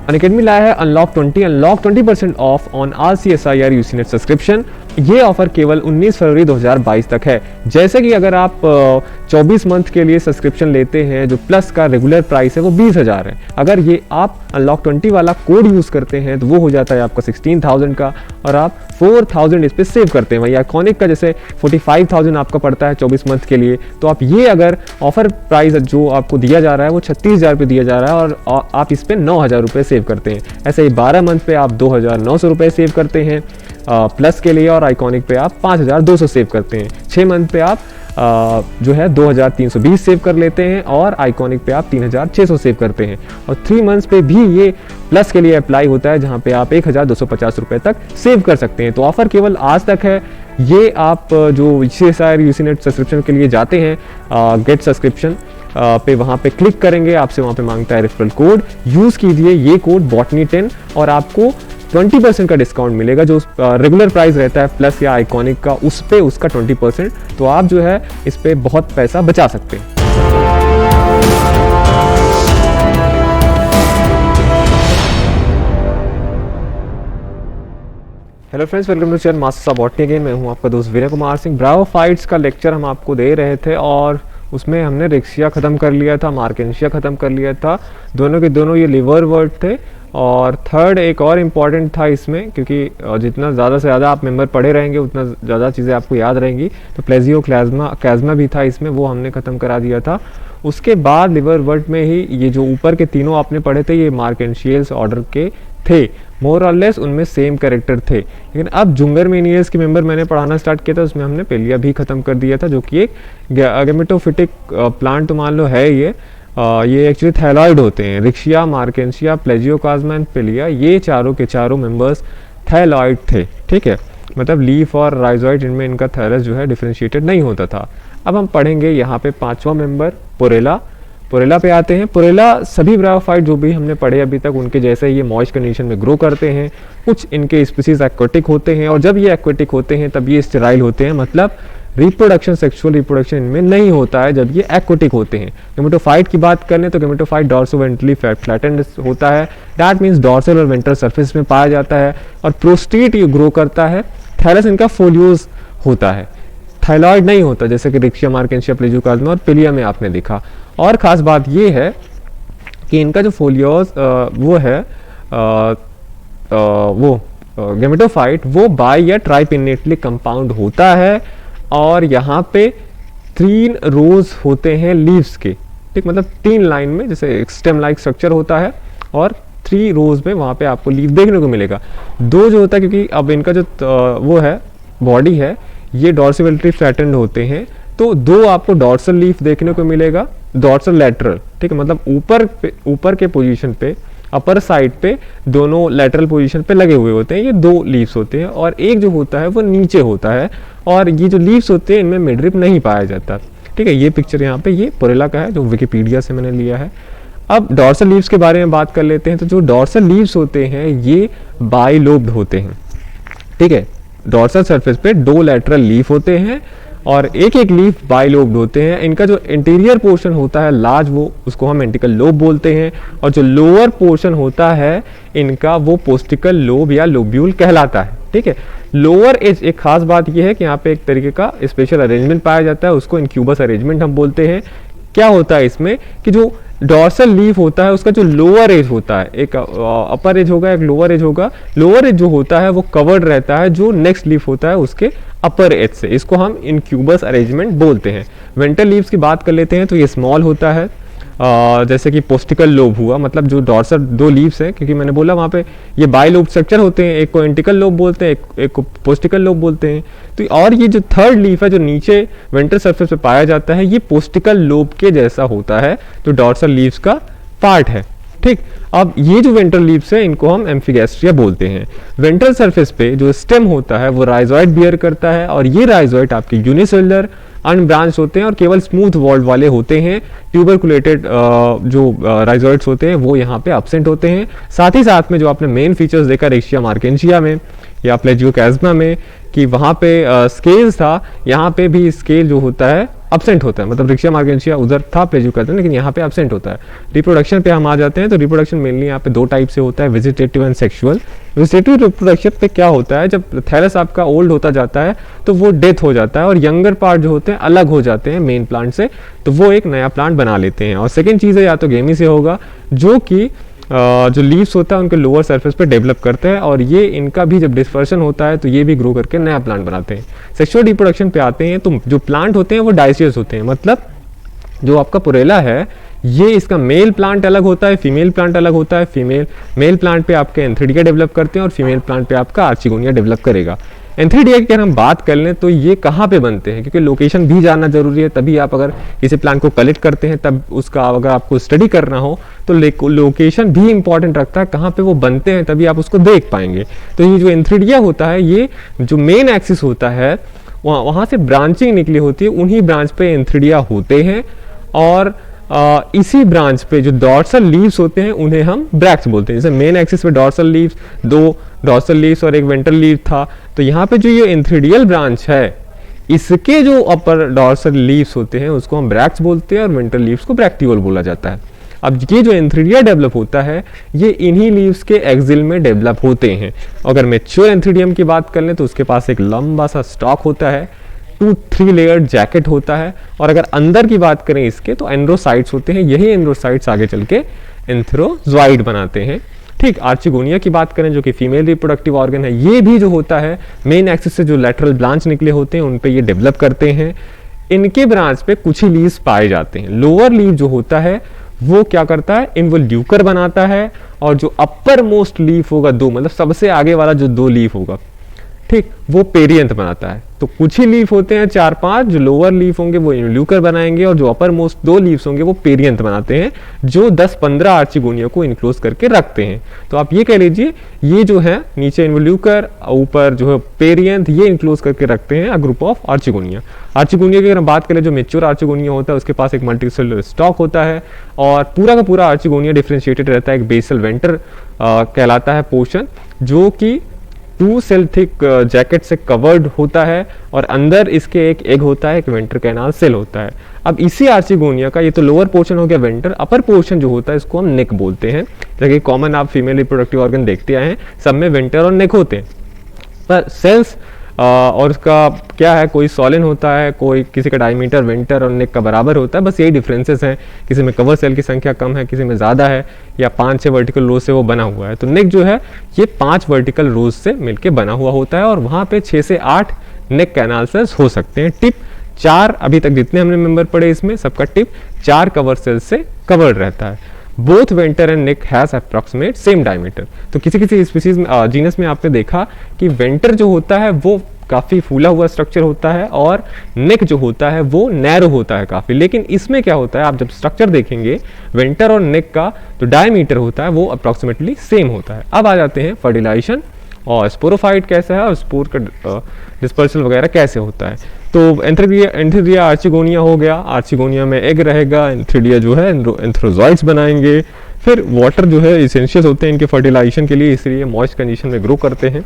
Unacademy लाया है unlock 20% of on all CSIR UCNet subscription. ये ऑफर केवल 19 फरवरी 2022 तक है। जैसे कि अगर आप 24 मंथ के लिए सब्सक्रिप्शन लेते हैं, जो प्लस का रेगुलर प्राइस है वो 20,000 है। अगर ये आप अनलॉक 20 वाला कोड यूज़ करते हैं तो वो हो जाता है आपका 16,000 का, और आप 4,000 इस पर सेव करते हैं। वही आइकॉनिक का जैसे 45,000 आपका पड़ता है 24 मंथ के लिए, तो आप ये अगर ऑफर प्राइस जो आपको दिया जा रहा है वो 36,000 पे दिया जा रहा है और आप इस पर 9,000 रुपये सेव करते हैं। ऐसे ही 12 मंथ पे आप 2,900 रुपये सेव करते हैं प्लस के लिए, और आइकॉनिक पे आप 5,200 सेव करते हैं। 6 मंथ पे आप जो है 2,320 सेव कर लेते हैं, और आइकॉनिक पे आप 3,600 सेव करते हैं। और 3 मंथ्स पे भी ये प्लस के लिए अप्लाई होता है, जहाँ पे आप 1,250 रुपये तक सेव कर सकते हैं। तो ऑफर केवल आज तक है। ये आप जो CSIR UCNet सब्सक्रिप्शन के लिए जाते हैं गेट सब्सक्रिप्शन पे, वहाँ पे क्लिक करेंगे, आपसे वहाँ पे मांगता है रेफरल कोड, यूज़ कीजिए ये कोड botany10 और आपको 20% का डिस्काउंट मिलेगा। जो रेगुलर प्राइस रहता है प्लस या आइकॉनिक का, उस पे उसका 20%, तो आप जो है इस पे बहुत पैसा बचा सकते हैं। Hello friends, welcome to channel masters of botany again. मैं हूं आपका दोस्त विनय कुमार सिंह। ब्रायोफाइट्स का लेक्चर हम आपको दे रहे थे और उसमें हमने रिक्शिया ख़त्म कर लिया था, मार्केंशिया ख़त्म कर लिया था। दोनों के दोनों ये लिवर वर्ड थे। और थर्ड एक और इम्पॉर्टेंट था इसमें, क्योंकि जितना ज़्यादा से ज़्यादा आप मेंबर पढ़े रहेंगे उतना ज़्यादा चीज़ें आपको याद रहेंगी। तो प्लेजियो कैज़मा भी था इसमें, वो हमने ख़त्म करा दिया था। उसके बाद लिवर वर्ड में ही ये जो ऊपर के तीनों आपने पढ़े थे, ये मार्केंशियल्स ऑर्डर के थे, मोर और लेस उनमें सेम कैरेक्टर थे। लेकिन अब जुंगर मेनियस के मेंबर मैंने पढ़ाना स्टार्ट किया था, उसमें हमने पेलिया भी ख़त्म कर दिया था, जो कि एक गैमेटोफिटिक प्लांट तो मान लो है ये एक्चुअली थैलॉइड होते हैं। रिक्शिया, मार्केंशिया, प्लेजियोकाज़मा एंड पेलिया, ये चारों के चारों मेंबर्स थैलॉइड थे। ठीक है, मतलब लीफ और राइजोइड, इनमें इनका थैलस जो है डिफरेंशिएटेड नहीं होता था। अब हम पढ़ेंगे यहाँ पे 5वां मेंबर पोरेला पे आते हैं। पोरेला सभी ब्रायोफाइट जो भी हमने पढ़े अभी तक उनके जैसे ये मॉइस्ट कंडीशन में ग्रो करते हैं। कुछ इनके स्पीसीज एक्वेटिक होते हैं, और जब ये एक्वेटिक होते हैं तब ये स्टेराइल होते हैं, मतलब रिप्रोडक्शन, सेक्सुअल रिप्रोडक्शन इनमें नहीं होता है जब ये एक्वेटिक होते हैं। गेमेटोफाइट की बात करें तो गेमेटोफाइट डॉर्सोवेंट्रली फ्लैटेंड होता है, दैट मीन्स डॉर्सल और वेंट्रल सरफेस में पाया जाता है, और प्रोस्टेट ये ग्रो करता है। थैलस इनका फोलियोज होता है, थाइलॉइड नहीं होता, जैसे कि रिक्शिया, मार्केंशिया, प्लेजियोकाज़मा और पेलिया में आपने देखा। और ख़ास बात ये है कि इनका जो फोलियोज वो है वो गेमेटोफाइट वो बाई या ट्राइपिनेटली कंपाउंड होता है, और यहाँ पे 3 रोज होते हैं लीव्स के। ठीक, मतलब 3 लाइन में जैसे स्टेम लाइक स्ट्रक्चर होता है, और 3 रोज में वहाँ पे आपको लीव देखने को मिलेगा। 2 जो होता है, क्योंकि अब इनका जो वो है बॉडी है, ये डॉर्सोवेंट्रली फ्लैटेंड होते हैं, तो 2 आपको डॉर्सल लीफ देखने को मिलेगा, डॉर्सल लैटरल। ठीक है, मतलब ऊपर के पोजीशन पे, अपर साइड पे दोनों लैटरल पोजीशन पे लगे हुए होते हैं। ये 2 लीव्स होते हैं, और एक जो होता है वो नीचे होता है, और ये जो लीव्स होते हैं इनमें मिडरिप नहीं पाया जाता। ठीक है, ये पिक्चर यहाँ पे ये पोरेला का है, जो विकिपीडिया से मैंने लिया है। अब डॉर्सल लीव्स के बारे में बात कर लेते हैं। तो जो डॉर्सल लीव्स होते हैं ये बाइलोब्ड होते हैं। ठीक है, डॉर्सल सरफेस पे 2 लैटरल लीफ होते हैं, और एक लीफ बाइलोब्ड होते हैं। इनका जो इंटीरियर पोर्शन होता है लार्ज, वो उसको हम एंटिकल लोब बोलते हैं, और जो लोअर पोर्शन होता है इनका वो पोस्टिकल लोब या लोब्यूल कहलाता है। ठीक है, लोअर एज, एक खास बात ये है कि यहाँ पे एक तरीके का स्पेशल अरेंजमेंट पाया जाता है, उसको इनक्यूबस अरेंजमेंट हम बोलते हैं। क्या होता है इसमें कि जो डॉर्सल लीफ होता है उसका जो लोअर एज होता है, एक अपर एज होगा, एक लोअर एज होगा। लोअर एज जो होता है वो कवर्ड रहता है जो नेक्स्ट लीफ होता है उसके अपर एज से, इसको हम इनक्यूबस अरेंजमेंट बोलते हैं। वेंट्रल लीव्स की बात कर लेते हैं तो ये स्मॉल होता है, जैसे कि पोस्टिकल लोब हुआ, मतलब जो डॉर्सल 2 लीव्स हैं, क्योंकि मैंने बोला वहाँ पे ये बाइलोब स्ट्रक्चर होते हैं, एक को एंटिकल लोब बोलते हैं, एक को पोस्टिकल लोब बोलते हैं। तो और ये जो थर्ड लीफ है जो नीचे वेंट्रल सरफेस पे पाया जाता है, ये पोस्टिकल लोब के जैसा होता है, जो डॉर्सल लीव्स का पार्ट है। ठीक, अब ये जो वेंट्रल लीव्स है इनको हम एम्फिगैस्ट्रिया बोलते हैं। वेंट्रल सरफेस पे जो स्टेम होता है वो राइजोइड बियर करता है, और ये राइजोइड आपके यूनिसेलुलर अनब्रांच होते हैं और केवल स्मूथ वॉल्ड वाले होते हैं। ट्यूबरकुलेटेड जो राइजोइड्स होते हैं वो यहाँ पे एब्सेंट होते हैं। साथ ही साथ में जो आपने मेन फीचर्स देखा रिक्शिया, मार्केंशिया में या प्लेजियोकाज़मा में कि वहाँ पे स्केल था, यहाँ पे भी स्केल जो होता है absent होता है, मतलब रिक्शा मार्गेंशिया उधर था प्लेजियोकार्डियम, लेकिन यहाँ पे absent होता है। रिप्रोडक्शन पे हम आ जाते हैं, तो रिप्रोडक्शन मेनली यहाँ पे दो टाइप से होता है, vegetative and sexual. Vegetative reproduction पे क्या होता है, जब थैलस आपका ओल्ड होता जाता है तो वो डेथ हो जाता है और यंगर पार्ट जो होते हैं अलग हो जाते हैं मेन प्लांट से, तो वो एक नया प्लांट बना लेते हैं। और सेकेंड चीज़ है या तो गेमी से होगा, जो कि जो लीव्स होता है उनके लोअर सरफेस पे डेवलप करते हैं, और ये इनका भी जब डिस्पर्शन होता है तो ये भी ग्रो करके नया प्लांट बनाते हैं। सेक्सुअल रिप्रोडक्शन पे आते हैं, तो जो प्लांट होते हैं वो डाइसियस होते हैं, मतलब जो आपका पुरेला है ये इसका मेल प्लांट अलग होता है, फीमेल प्लांट अलग होता है। मेल प्लांट पे आपके एंथ्रिडिया डेवलप करते हैं और फीमेल प्लांट पे आपका आर्चिगोनिया डेवलप करेगा। एंथ्रिडिया की अगर हम बात कर लें तो ये कहाँ पे बनते हैं, क्योंकि लोकेशन भी जानना जरूरी है, तभी आप अगर किसी प्लांट को कलेक्ट करते हैं तब उसका अगर आपको स्टडी करना हो तो लोकेशन भी इंपॉर्टेंट रखता है, कहाँ पे वो बनते हैं तभी आप उसको देख पाएंगे। तो ये जो एंथ्रिडिया होता है, ये जो मेन एक्सिस होता है वहाँ से ब्रांचिंग निकली होती है, उन्हीं ब्रांच पे एंथ्रिडिया होते हैं, और इसी ब्रांच पे जो डॉर्सल लीव्स होते हैं उन्हें हम ब्रैक्ट्स बोलते हैं। जैसे मेन एक्सिस पे डॉर्सल लीव्स, दो डॉर्सल लीव्स और एक वेंट्रल लीव था, तो यहाँ पे जो ये एंथ्रिडियल ब्रांच है इसके जो अपर डॉर्सल लीव्स होते हैं उसको हम ब्रैक्ट्स बोलते हैं, और वेंट्रल लीव्स को ब्रैक्टियोल बोला जाता है। अब ये जो एंथ्रिडिया डेवलप होता है ये इन्हीं लीव्स के एक्सिल में डेवलप होते हैं। अगर मैच्योर एंथ्रिडियम की बात कर लें तो उसके पास एक लंबा सा स्टॉक होता है, 2-3 लेयर्ड जैकेट होता है, और अगर अंदर की बात करें इसके तो एंड्रोसाइट्स होते हैं, यही एंड्रोसाइट्स आगे चल के एंथ्रोजॉइड बनाते हैं। ठीक, आर्चिगोनिया की बात करें जो कि फीमेल रिप्रोडक्टिव ऑर्गन है, ये भी जो होता है मेन एक्सिस से जो लेटरल ब्रांच निकले होते हैं उन पे ये डेवलप करते हैं। इनके ब्रांच पे कुछ ही लीव्स पाए जाते हैं। लोअर लीव जो होता है वो क्या करता है, इन्वोल्यूकर बनाता है, और जो अपर मोस्ट लीफ होगा दो, मतलब सबसे आगे वाला जो दो लीफ होगा, ठीक, वो पेरियंथ बनाता है। तो कुछ ही लीफ होते हैं 4-5, जो लोअर लीफ होंगे वो इन्वोल्यूकर बनाएंगे, और जो अपर मोस्ट दो लीव्स होंगे वो पेरियंथ बनाते हैं, जो 10-15 आर्चिगोनिया को इनक्लोज करके रखते हैं। तो आप ये कह लीजिए ये जो है नीचे इन्वोल्यूकर, ऊपर जो है पेरियंथ, ये इनक्लोज करके रखते हैं a group of archegonia. Archegonia की अगर हम बात करें, जो मेच्योर आर्चिगोनिया होता है उसके पास एक मल्टीसेलुलर स्टॉक होता है, और पूरा का पूरा आर्चिगोनिया डिफरेंशिएटेड रहता है। एक बेसल वेंटर कहलाता है पोर्शन, जो कि 2 सेल थिक जैकेट से कवर्ड होता है, और अंदर इसके एक एग होता है, एक वेंटर कैनाल सेल होता है। अब इसी आर्चिगोनिया का ये तो लोअर पोर्शन हो गया वेंटर, अपर पोर्शन जो होता है इसको हम नेक बोलते हैं। जैसे कॉमन आप फीमेल रिप्रोडक्टिव ऑर्गन देखते आए हैं, सब में वेंटर और नेक होते हैं, पर सेल्स और उसका क्या है, कोई सॉलिन होता है, कोई किसी का डायमीटर वेंटर और नेक का बराबर होता है, बस यही डिफरेंसेस हैं। किसी में कवर सेल की संख्या कम है, किसी में ज़्यादा है, या 5-6 वर्टिकल रोज से वो बना हुआ है। तो नेक जो है ये 5 वर्टिकल रोज से मिलके बना हुआ होता है, और वहाँ पे 6 से 8 नेक कैनाल सेल्स हो सकते हैं। टिप 4, अभी तक जितने हमने मेंबर पढ़े इसमें सबका टिप 4 कवर सेल्स से कवर्ड रहता है। Both venter and neck has approximate same diameter. तो किसी किसी स्पीसीज में जीनस में आपने देखा कि वेंटर जो होता है वो काफ़ी फूला हुआ स्ट्रक्चर होता है, और नेक जो होता है वो नैरो होता है काफ़ी। लेकिन इसमें क्या होता है, आप जब स्ट्रक्चर देखेंगे वेंटर और नेक का जो डायमीटर होता है वो अप्रॉक्सीमेटली सेम होता है। अब आ जाते हैं फर्टिलाइजेशन और स्पोरोफाइट कैसा है, और स्पोर का डिस्पर्सल वगैरह कैसे होता है। तो एंथ्रिडिया आर्चिगोनिया हो गया, आर्चिगोनिया में एग रहेगा, एंथ्रिडिया जो है एंथ्रोजॉइड्स बनाएंगे। फिर वाटर जो है इसेंशियल होते हैं इनके फर्टिलाइजेशन के लिए, इसलिए मॉइस्ट कंडीशन में ग्रो करते हैं।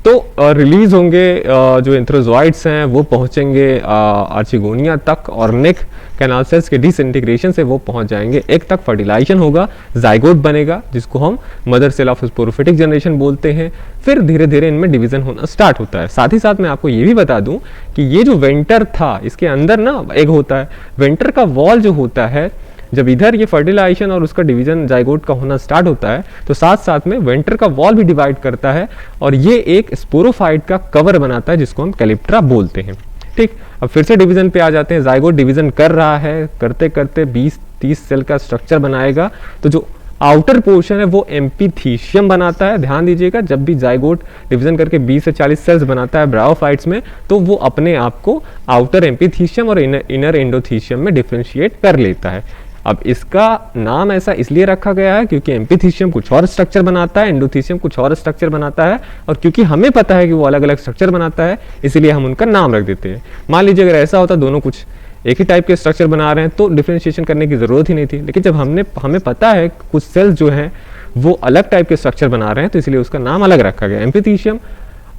तो रिलीज होंगे जो एंथ्रोजॉइड्स हैं वो पहुंचेंगे आर्चिगोनिया तक, और नेक कैनाल सेल्स के डिसइंटीग्रेशन से वो पहुंच जाएंगे एग तक। फर्टिलाइजेशन होगा, जाइगोट बनेगा जिसको हम mother cell of sporophytic generation बोलते हैं। फिर धीरे धीरे इनमें डिवीजन होना स्टार्ट होता है। साथ ही साथ मैं आपको ये भी बता दूं कि ये जो वेंटर था इसके अंदर ना एग होता है, वेंटर का वॉल जो होता है, जब इधर ये फर्टिलाइजेशन और उसका डिवीजन जाइगोट का होना स्टार्ट होता है तो साथ साथ में वेंटर का वॉल भी डिवाइड करता है, और ये एक स्पोरोफाइट का कवर बनाता है जिसको हम कैलिप्ट्रा बोलते हैं। ठीक, अब फिर से डिवीजन पे आ जाते हैं। जाइगोट डिवीजन कर रहा है, करते करते 20-30 सेल का स्ट्रक्चर बनाएगा। तो जो आउटर पोर्शन है वो एम्पीथीशियम बनाता है। ध्यान दीजिएगा, जब भी जाइगोट डिवीजन करके 20 से 40 सेल्स बनाता है ब्रायोफाइट्स में, तो वो अपने आप को आउटर एम्पीथीशियम और इनर एंडोथीशियम में डिफरेंशिएट कर लेता है। अब इसका नाम ऐसा इसलिए रखा गया है क्योंकि एम्पीथीशियम कुछ और स्ट्रक्चर बनाता है, एंडोथीशियम कुछ और स्ट्रक्चर बनाता है, और क्योंकि हमें पता है कि वो अलग अलग स्ट्रक्चर बनाता है इसलिए हम उनका नाम रख देते हैं। मान लीजिए अगर ऐसा होता दोनों कुछ एक ही टाइप के स्ट्रक्चर बना रहे हैं तो डिफरेंशिएशन करने की जरूरत ही नहीं थी, लेकिन जब हमें पता है कुछ सेल्स जो हैं वो अलग टाइप के स्ट्रक्चर बना रहे हैं तो इसलिए उसका नाम अलग रखा गया। एम्पीथीशियम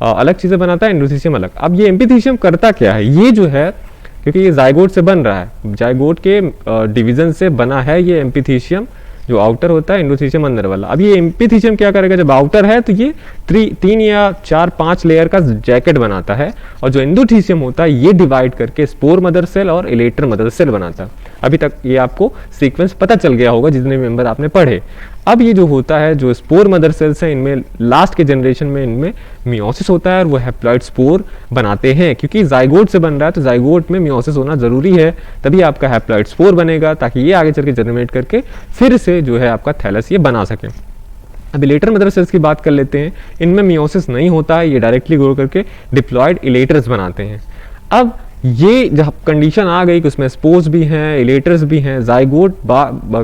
अलग चीजें बनाता है, एंडोथीशियम अलग। अब ये एम्पीथीशियम करता क्या है, ये जो है क्योंकि ये जाइगोट से बन रहा है, जाइगोट के डिवीजन से बना है ये एम्पिथीशियम, जो आउटर होता है, एंडोथीशियम अंदर वाला। अब ये एम्पिथीशियम क्या करेगा, जब आउटर है तो ये 3 या 4-5 लेयर का जैकेट बनाता है, और जो एंडोथीशियम होता है ये डिवाइड करके स्पोर मदर सेल और इलेटर मदर सेल बनाता है। अभी तक ये आपको सीक्वेंस पता चल गया होगा जितने मेंबर आपने पढ़े। अब ये जो होता है, जो स्पोर मदर सेल्स हैं, इनमें लास्ट के जनरेशन में इनमें मियोसिस होता है और वो हैप्लॉइड स्पोर बनाते हैं, क्योंकि जाइगोट से बन रहा है तो जाइगोट में मियोसिस होना जरूरी है, तभी आपका हैप्लॉइड स्पोर बनेगा, ताकि ये आगे चल के जनरेट करके फिर से जो है आपका थैलस ये बना सके। अब इलेटर मदर सेल्स की बात कर लेते हैं। इनमें मियोसिस नहीं होता है, ये डायरेक्टली ग्रो करके डिप्लॉयड इलेटर्स बनाते हैं। अब ये जब कंडीशन आ गई कि उसमें स्पोर्स भी हैं, इलेटर्स भी हैं, जाइगोट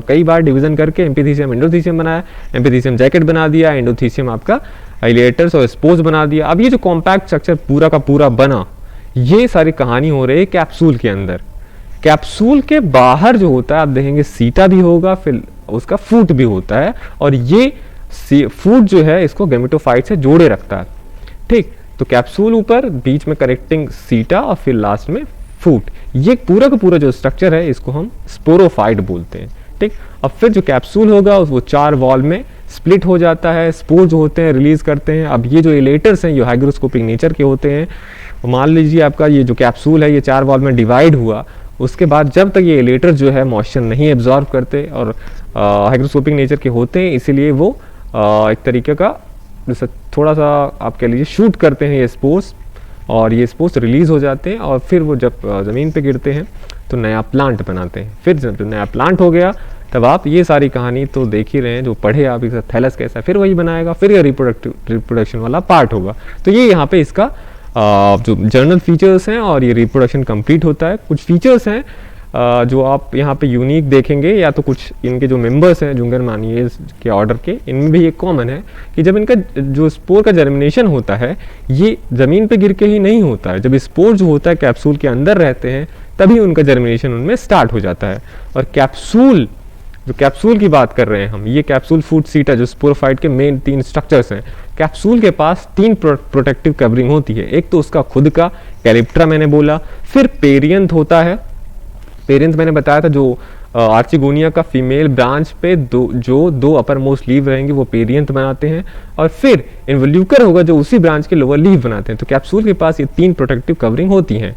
कई बार डिवीजन करके एम्पिथीशियम एंडोथीशियम बनाया, एम्पिथीशियम जैकेट बना दिया, एंडोथीशियम आपका इलेटर्स और स्पोर्स बना दिया। अब ये जो कॉम्पैक्ट स्ट्रक्चर पूरा का पूरा बना, ये सारी कहानी हो रही है कैप्सूल के अंदर। कैप्सूल के बाहर जो होता है आप देखेंगे सीटा भी होगा, फिर उसका फूट भी होता है, और ये फूट जो है इसको गैमेटोफाइट से जोड़े रखता है। ठीक, तो कैप्सूल ऊपर, बीच में कनेक्टिंग सीटा और फिर लास्ट में फूट। ये पूरा का पूरा जो स्ट्रक्चर है इसको हम स्पोरोफाइट बोलते हैं। ठीक, अब फिर जो कैप्सूल होगा वो 4 वॉल में स्प्लिट हो जाता है, स्पोर जो होते हैं रिलीज करते हैं। अब ये जो इलेटर्स हैं ये हाइग्रोस्कोपिक नेचर के होते हैं। मान लीजिए आपका ये जो कैप्सूल है ये 4 वॉल में डिवाइड हुआ, उसके बाद जब तक ये इलेटर जो है मॉइस्चर नहीं एब्जॉर्ब करते और हाइग्रोस्कोपिक नेचर के होते हैं, इसीलिए वो एक तरीके का जैसे थोड़ा सा आप कह लीजिए शूट करते हैं ये स्पोर्स, और ये स्पोर्स रिलीज हो जाते हैं, और फिर वो जब ज़मीन पे गिरते हैं तो नया प्लांट बनाते हैं। फिर जब नया प्लांट हो गया तब आप ये सारी कहानी तो देख ही रहे हैं, जो पढ़े आप इसका थैलस कैसा फिर वही बनाएगा, फिर ये रिप्रोडक्शन वाला पार्ट होगा। तो ये यहाँ पे इसका जो जनरल फीचर्स हैं, और ये रिप्रोडक्शन कंप्लीट होता है। कुछ फीचर्स हैं जो आप यहाँ पे यूनिक देखेंगे, या तो कुछ इनके जो मेंबर्स हैं जुंगरमानिए के ऑर्डर के, इनमें भी एक कॉमन है कि जब इनका जो स्पोर का जर्मिनेशन होता है ये ज़मीन पे गिर के ही नहीं होता है। जब स्पोर जो होता है कैप्सूल के अंदर रहते हैं तभी उनका जर्मिनेशन उनमें स्टार्ट हो जाता है। और कैप्सूल, जो कैप्सूल की बात कर रहे हैं हम, ये कैप्सूल फूट सीटा जो स्पोरोफाइट के मेन 3 स्ट्रक्चर्स हैं। कैप्सूल के पास 3 प्रोटेक्टिव कवरिंग होती है। एक तो उसका खुद का कैलिप्ट्रा मैंने बोला, फिर पेरियंथ होता है। पेरेंथ मैंने बताया था, जो आर्चिगोनिया का फीमेल ब्रांच पे जो 2 अपर मोस्ट लीव रहेंगे वो पेरियंथ बनाते हैं, और फिर इन्वोल्यूकर होगा जो उसी ब्रांच के लोअर लीव बनाते हैं। तो कैप्सूल के पास ये 3 प्रोटेक्टिव कवरिंग होती हैं।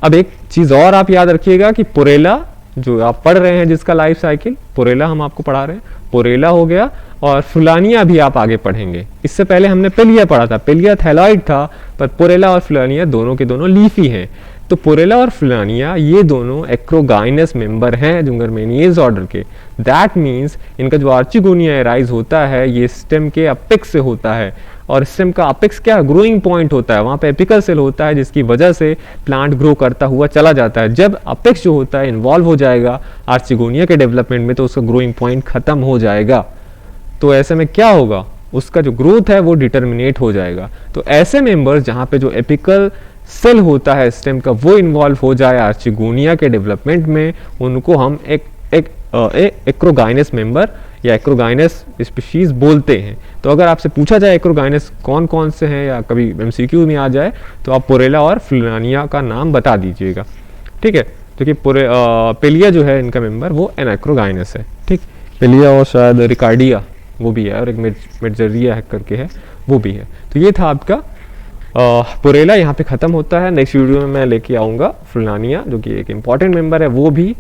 अब एक चीज़ और आप याद रखिएगा कि पोरेला जो आप पढ़ रहे हैं, जिसका लाइफ साइकिल पोरेला हम आपको पढ़ा रहे हैं, पोरेला हो गया, और फुलानिया भी आप आगे पढ़ेंगे। इससे पहले हमने पेलिया पढ़ा था, पेलिया थैलॉइड था, पर पोरेला और फुलानिया दोनों के दोनों लीफी हैं। तो पोरेला और फुलानिया ये दोनों एक्रोगाइनस मेंबर हैं जुंगरमेनिएज ऑर्डर के। दैट मीन्स इनका जो आर्चिगोनिया एराइज होता है ये स्टेम के अपेक्स से होता है, और स्टेम का अपेक्स क्या ग्रोइंग पॉइंट होता है, वहाँ पे एपिकल सेल होता है जिसकी वजह से प्लांट ग्रो करता हुआ चला जाता है। जब अपेक्स जो होता है इन्वॉल्व हो जाएगा आर्चिगोनिया के डेवलपमेंट में तो उसका ग्रोइंग पॉइंट खत्म हो जाएगा। तो ऐसे में क्या होगा, उसका जो ग्रोथ है वो डिटर्मिनेट हो जाएगा। तो ऐसे मेंबर्स जहाँ पे जो एपिकल सेल होता है स्टेम का वो इन्वॉल्व हो जाए आर्चिगोनिया के डेवलपमेंट में, उनको हम एक एक्रोगाइनस मेंबर या एक्रोगाइनस स्पीशीज बोलते हैं। तो अगर आपसे पूछा जाए एक्रोगाइनस कौन कौन से हैं, या कभी एमसीक्यू में आ जाए, तो आप पोरेला और फुलानिया का नाम बता दीजिएगा। ठीक है, क्योंकि पेलिया जो है इनका मेंबर वो एनाक्रोगाइनस है। ठीक, पेलिया और शायद रिकार्डिया वो भी है, और एक मेडजरिया करके है वो भी है। तो ये था आपका पोरेला, यहाँ पे ख़त्म होता है। नेक्स्ट वीडियो में मैं लेके आऊँगा फुलानिया, जो कि एक इम्पॉर्टेंट मेंबर है वो भी,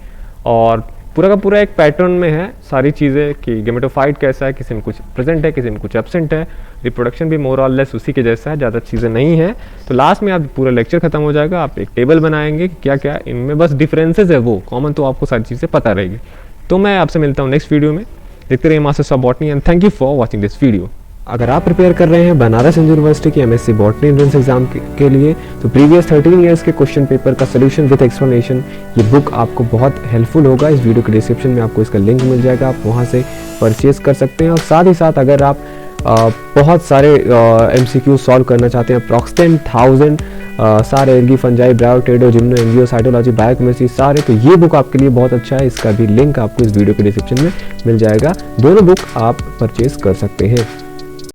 और पूरा का पूरा एक पैटर्न में है सारी चीज़ें कि गेमेटोफाइट कैसा है, किसी में कुछ प्रेजेंट है, किसी में कुछ एब्सेंट है। रिप्रोडक्शन भी मोर और लेस उसी के जैसा है, ज़्यादा चीज़ें नहीं है। तो लास्ट में आप पूरा लेक्चर खत्म हो जाएगा, आप एक टेबल बनाएंगे कि क्या क्या इनमें बस डिफरेंसेस है, वो कॉमन तो आपको सारी चीज़ें पता रहेगी। तो मैं आपसे मिलता हूँ नेक्स्ट वीडियो में। देखते रहिए masters of botany, and thank you for watching this video. अगर आप प्रिपेयर कर रहे हैं बनारस हिंदू यूनिवर्सिटी की एमएससी बॉटनी एंट्रेंस एग्जाम के लिए, तो प्रीवियस 13 इयर्स के क्वेश्चन पेपर का सोल्यूशन विद एक्सप्लेनेशन, ये बुक आपको बहुत हेल्पफुल होगा। इस वीडियो के डिस्क्रिप्शन में आपको इसका लिंक मिल जाएगा, आप वहाँ से परचेज कर सकते हैं। और साथ ही साथ अगर आप बहुत सारे MCQ सॉल्व करना चाहते हैं, अप्रॉक्स 10,000 सारे algae fungi bryophyta gymno angio cytology biochemistry सारे, तो ये बुक आपके लिए बहुत अच्छा है। इसका भी लिंक आपको इस वीडियो के डिस्क्रिप्शन में मिल जाएगा। दोनों बुक आप परचेज कर सकते हैं।